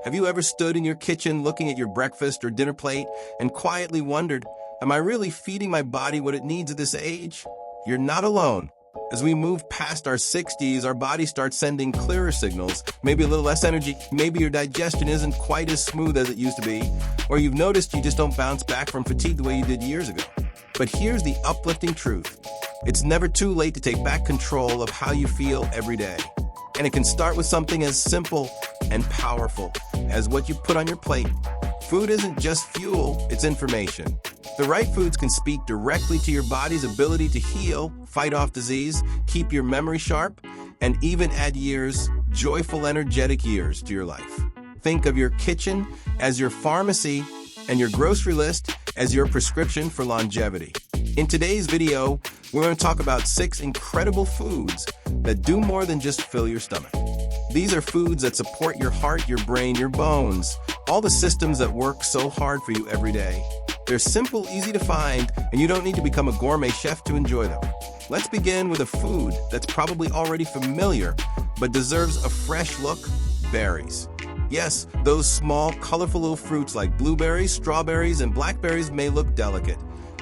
Have you ever stood in your kitchen looking at your breakfast or dinner plate and quietly wondered, am I really feeding my body what it needs at this age? You're not alone. As we move past our 60s, our body starts sending clearer signals, maybe a little less energy, maybe your digestion isn't quite as smooth as it used to be, or you've noticed you just don't bounce back from fatigue the way you did years ago. But here's the uplifting truth. It's never too late to take back control of how you feel every day. And it can start with something as simple and powerful as what you put on your plate. Food isn't just fuel, it's information. The right foods can speak directly to your body's ability to heal, fight off disease, keep your memory sharp, and even add years, joyful, energetic years to your life. Think of your kitchen as your pharmacy and your grocery list as your prescription for longevity. In today's video, we're going to talk about 6 incredible foods that do more than just fill your stomach. These are foods that support your heart, your brain, your bones, all the systems that work so hard for you every day. They're simple, easy to find, and you don't need to become a gourmet chef to enjoy them. Let's begin with a food that's probably already familiar, but deserves a fresh look: berries. Yes, those small, colorful little fruits like blueberries, strawberries, and blackberries may look delicate,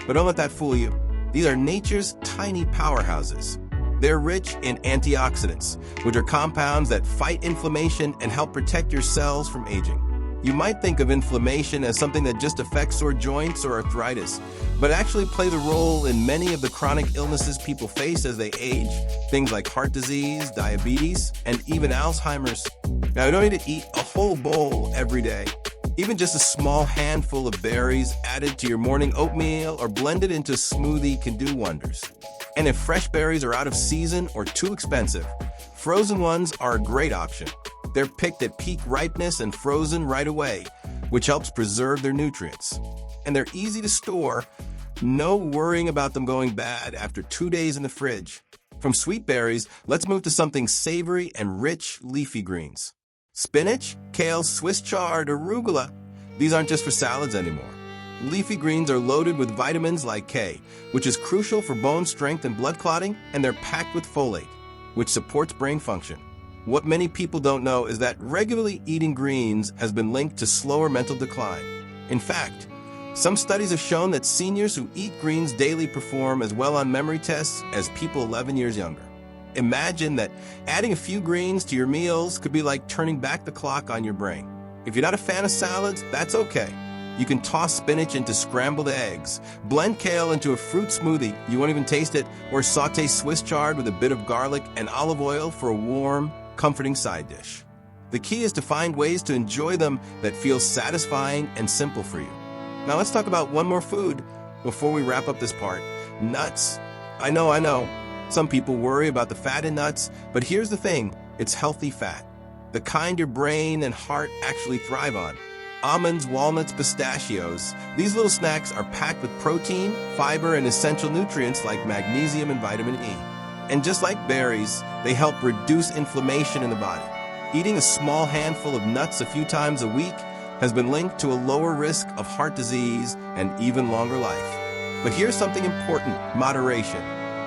but don't let that fool you. These are nature's tiny powerhouses. They're rich in antioxidants, which are compounds that fight inflammation and help protect your cells from aging. You might think of inflammation as something that just affects sore joints or arthritis, but actually plays a role in many of the chronic illnesses people face as they age, things like heart disease, diabetes, and even Alzheimer's. Now, you don't need to eat a whole bowl every day. Even just a small handful of berries added to your morning oatmeal or blended into a smoothie can do wonders. And if fresh berries are out of season or too expensive, frozen ones are a great option. They're picked at peak ripeness and frozen right away, which helps preserve their nutrients. And they're easy to store, no worrying about them going bad after 2 days in the fridge. From sweet berries, let's move to something savory and rich leafy greens. Spinach, kale, Swiss chard, arugula. These aren't just for salads anymore. Leafy greens are loaded with vitamins like K, which is crucial for bone strength and blood clotting, and they're packed with folate, which supports brain function. What many people don't know is that regularly eating greens has been linked to slower mental decline. In fact, some studies have shown that seniors who eat greens daily perform as well on memory tests as people 11 years younger. Imagine that adding a few greens to your meals could be like turning back the clock on your brain. If you're not a fan of salads, that's okay. You can toss spinach into scrambled eggs, blend kale into a fruit smoothie, you won't even taste it, or saute Swiss chard with a bit of garlic and olive oil for a warm, comforting side dish. The key is to find ways to enjoy them that feel satisfying and simple for you. Now let's talk about one more food before we wrap up this part: nuts. I know. Some people worry about the fat in nuts, but here's the thing: it's healthy fat, the kind your brain and heart actually thrive on. Almonds, walnuts, pistachios. These little snacks are packed with protein, fiber, and essential nutrients like magnesium and vitamin E. And just like berries, they help reduce inflammation in the body. Eating a small handful of nuts a few times a week has been linked to a lower risk of heart disease and even longer life. But here's something important: moderation.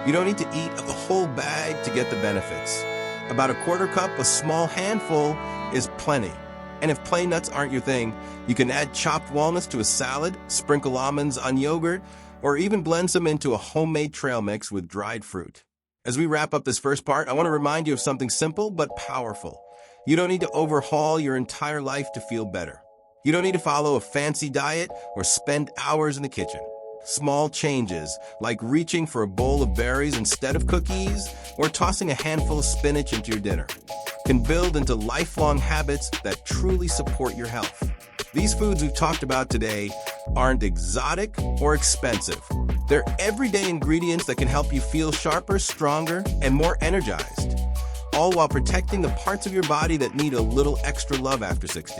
You don't need to eat the whole bag to get the benefits. About a quarter cup, a small handful, is plenty. And if plain nuts aren't your thing, you can add chopped walnuts to a salad, sprinkle almonds on yogurt, or even blend some into a homemade trail mix with dried fruit. As we wrap up this first part, I want to remind you of something simple but powerful. You don't need to overhaul your entire life to feel better. You don't need to follow a fancy diet or spend hours in the kitchen. Small changes, like reaching for a bowl of berries instead of cookies or tossing a handful of spinach into your dinner, can build into lifelong habits that truly support your health. These foods we've talked about today aren't exotic or expensive. They're everyday ingredients that can help you feel sharper, stronger, and more energized, all while protecting the parts of your body that need a little extra love after 60.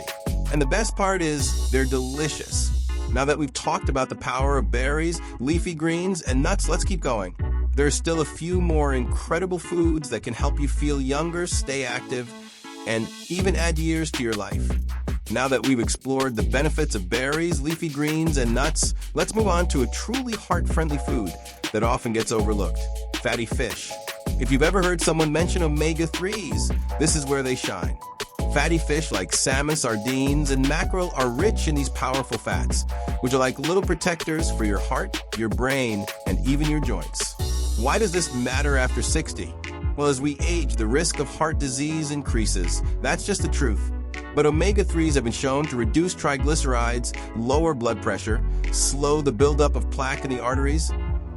And the best part is, they're delicious. Now that we've talked about the power of berries, leafy greens, and nuts, let's keep going. There are still a few more incredible foods that can help you feel younger, stay active, and even add years to your life. Now that we've explored the benefits of berries, leafy greens, and nuts, let's move on to a truly heart-friendly food that often gets overlooked: fatty fish. If you've ever heard someone mention omega-3s, this is where they shine. Fatty fish like salmon, sardines, and mackerel are rich in these powerful fats, which are like little protectors for your heart, your brain, and even your joints. Why does this matter after 60? Well, as we age, the risk of heart disease increases. That's just the truth. But omega-3s have been shown to reduce triglycerides, lower blood pressure, slow the buildup of plaque in the arteries,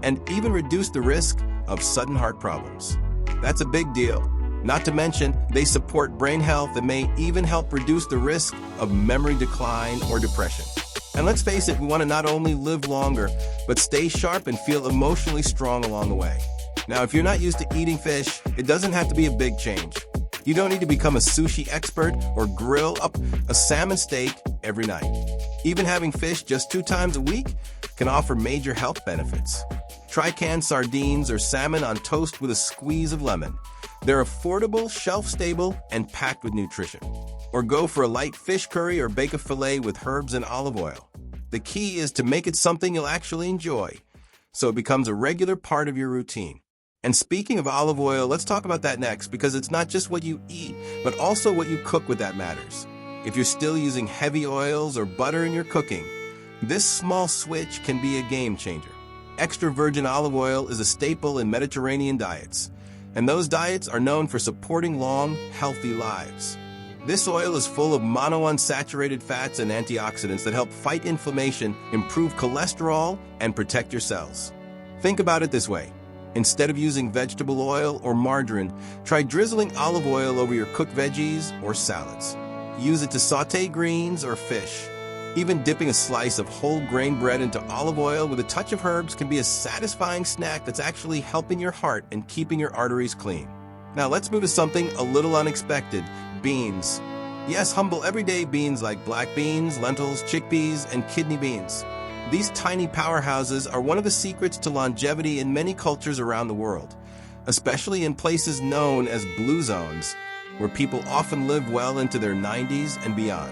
and even reduce the risk of sudden heart problems. That's a big deal. Not to mention, they support brain health and may even help reduce the risk of memory decline or depression. And let's face it, we want to not only live longer, but stay sharp and feel emotionally strong along the way. Now, if you're not used to eating fish, it doesn't have to be a big change. You don't need to become a sushi expert or grill up a salmon steak every night. Even having fish just 2 times a week can offer major health benefits. Try canned sardines or salmon on toast with a squeeze of lemon. They're affordable, shelf-stable, and packed with nutrition. Or go for a light fish curry or bake a fillet with herbs and olive oil. The key is to make it something you'll actually enjoy, so it becomes a regular part of your routine. And speaking of olive oil, let's talk about that next, because it's not just what you eat, but also what you cook with that matters. If you're still using heavy oils or butter in your cooking, this small switch can be a game changer. Extra virgin olive oil is a staple in Mediterranean diets, and those diets are known for supporting long, healthy lives. This oil is full of monounsaturated fats and antioxidants that help fight inflammation, improve cholesterol, and protect your cells. Think about it this way. Instead of using vegetable oil or margarine, try drizzling olive oil over your cooked veggies or salads. Use it to sauté greens or fish. Even dipping a slice of whole grain bread into olive oil with a touch of herbs can be a satisfying snack that's actually helping your heart and keeping your arteries clean. Now let's move to something a little unexpected: beans. Yes, humble everyday beans like black beans, lentils, chickpeas, and kidney beans. These tiny powerhouses are one of the secrets to longevity in many cultures around the world, especially in places known as blue zones, where people often live well into their 90s and beyond.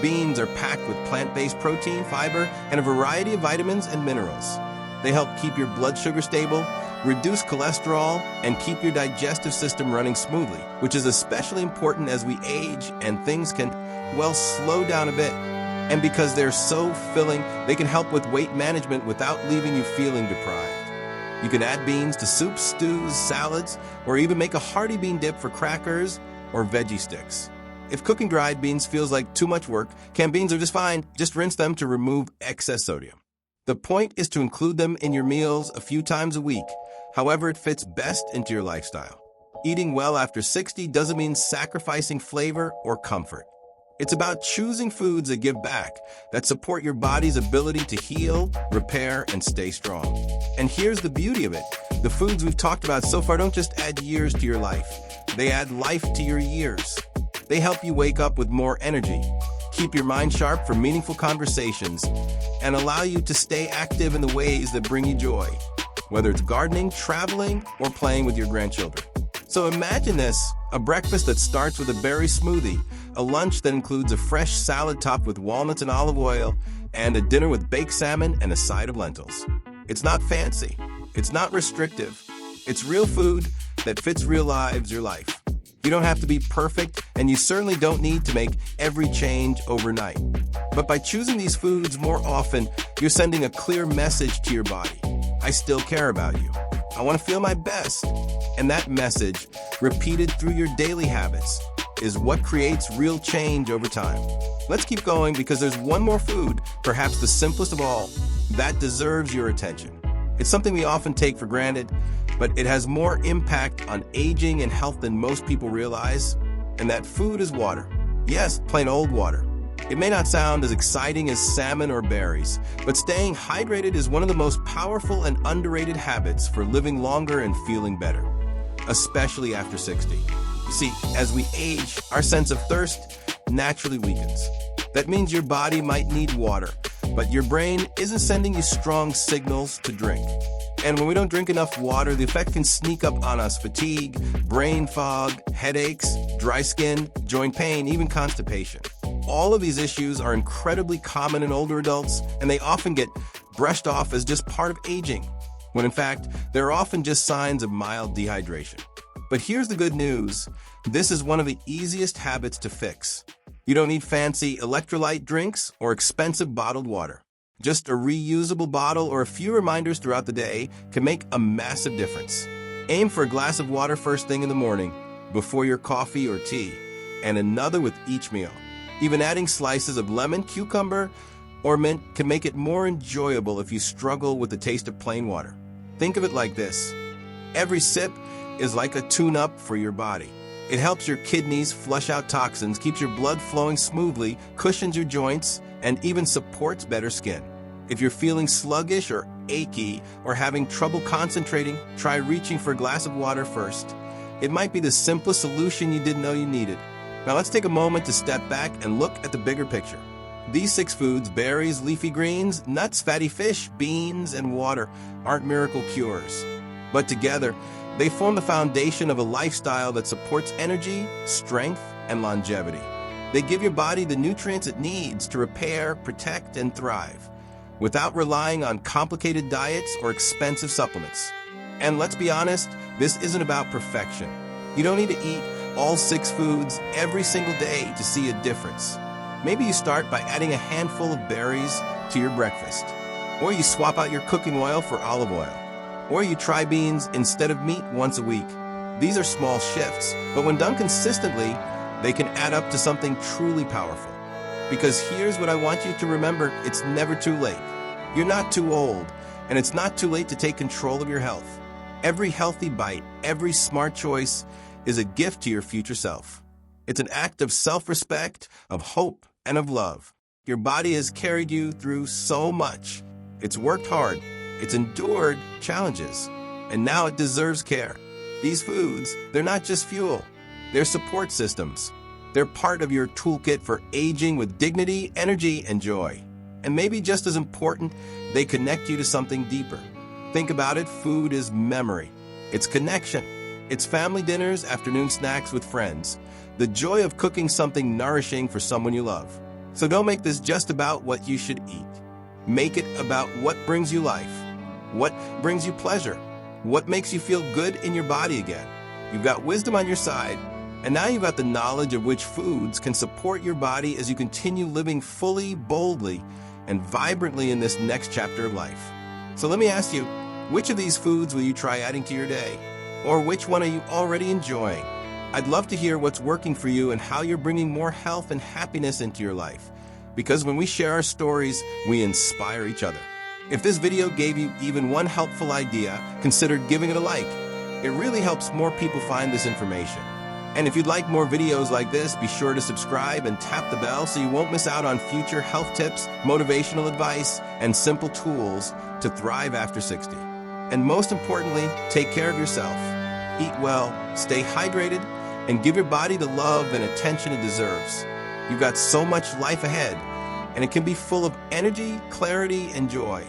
Beans are packed with plant-based protein, fiber, and a variety of vitamins and minerals. They help keep your blood sugar stable, reduce cholesterol, and keep your digestive system running smoothly, which is especially important as we age and things can, well, slow down a bit. And because they're so filling, they can help with weight management without leaving you feeling deprived. You can add beans to soups, stews, salads, or even make a hearty bean dip for crackers or veggie sticks. If cooking dried beans feels like too much work, canned beans are just fine. Just rinse them to remove excess sodium. The point is to include them in your meals a few times a week, however it fits best into your lifestyle. Eating well after 60 doesn't mean sacrificing flavor or comfort. It's about choosing foods that give back, that support your body's ability to heal, repair, and stay strong. And here's the beauty of it. The foods we've talked about so far don't just add years to your life. They add life to your years. They help you wake up with more energy, keep your mind sharp for meaningful conversations, and allow you to stay active in the ways that bring you joy, whether it's gardening, traveling, or playing with your grandchildren. So imagine this: a breakfast that starts with a berry smoothie, a lunch that includes a fresh salad topped with walnuts and olive oil, and a dinner with baked salmon and a side of lentils. It's not fancy. It's not restrictive. It's real food that fits real lives, your life. You don't have to be perfect, and you certainly don't need to make every change overnight. But by choosing these foods more often, you're sending a clear message to your body. I still care about you. I want to feel my best. And that message, repeated through your daily habits, is what creates real change over time. Let's keep going, because there's one more food, perhaps the simplest of all, that deserves your attention. It's something we often take for granted, but it has more impact on aging and health than most people realize, and that food is water. Yes, plain old water. It may not sound as exciting as salmon or berries, but staying hydrated is one of the most powerful and underrated habits for living longer and feeling better, especially after 60. You see, as we age, our sense of thirst naturally weakens. That means your body might need water, but your brain isn't sending you strong signals to drink. And when we don't drink enough water, the effect can sneak up on us: fatigue, brain fog, headaches, dry skin, joint pain, even constipation. All of these issues are incredibly common in older adults, and they often get brushed off as just part of aging, when in fact, they're often just signs of mild dehydration. But here's the good news. This is one of the easiest habits to fix. You don't need fancy electrolyte drinks or expensive bottled water. Just a reusable bottle or a few reminders throughout the day can make a massive difference. Aim for a glass of water first thing in the morning, before your coffee or tea, and another with each meal. Even adding slices of lemon, cucumber, or mint can make it more enjoyable if you struggle with the taste of plain water. Think of it like this. Every sip is like a tune-up for your body. It helps your kidneys flush out toxins, keeps your blood flowing smoothly, cushions your joints, and even supports better skin. If you're feeling sluggish or achy or having trouble concentrating, try reaching for a glass of water first. It might be the simplest solution you didn't know you needed. Now let's take a moment to step back and look at the bigger picture. These 6 foods, berries, leafy greens, nuts, fatty fish, beans, and water, aren't miracle cures. But together, they form the foundation of a lifestyle that supports energy, strength, and longevity. They give your body the nutrients it needs to repair, protect, and thrive, without relying on complicated diets or expensive supplements. And let's be honest, this isn't about perfection. You don't need to eat all 6 foods every single day to see a difference. Maybe you start by adding a handful of berries to your breakfast, or you swap out your cooking oil for olive oil, or you try beans instead of meat once a week. These are small shifts, but when done consistently, they can add up to something truly powerful. Because here's what I want you to remember, it's never too late. You're not too old, and it's not too late to take control of your health. Every healthy bite, every smart choice is a gift to your future self. It's an act of self-respect, of hope, and of love. Your body has carried you through so much. It's worked hard. It's endured challenges. And now it deserves care. These foods, they're not just fuel. They're support systems. They're part of your toolkit for aging with dignity, energy, and joy. And maybe just as important, they connect you to something deeper. Think about it, food is memory. It's connection. It's family dinners, afternoon snacks with friends. The joy of cooking something nourishing for someone you love. So don't make this just about what you should eat. Make it about what brings you life, what brings you pleasure, what makes you feel good in your body again. You've got wisdom on your side, and now you've got the knowledge of which foods can support your body as you continue living fully, boldly, and vibrantly in this next chapter of life. So let me ask you, which of these foods will you try adding to your day? Or which one are you already enjoying? I'd love to hear what's working for you and how you're bringing more health and happiness into your life. Because when we share our stories, we inspire each other. If this video gave you even one helpful idea, consider giving it a like. It really helps more people find this information. And if you'd like more videos like this, be sure to subscribe and tap the bell so you won't miss out on future health tips, motivational advice, and simple tools to thrive after 60. And most importantly, take care of yourself. Eat well, stay hydrated, and give your body the love and attention it deserves. You've got so much life ahead, and it can be full of energy, clarity, and joy.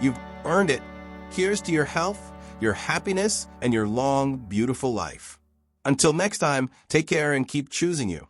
You've earned it. Here's to your health, your happiness, and your long, beautiful life. Until next time, take care and keep choosing you.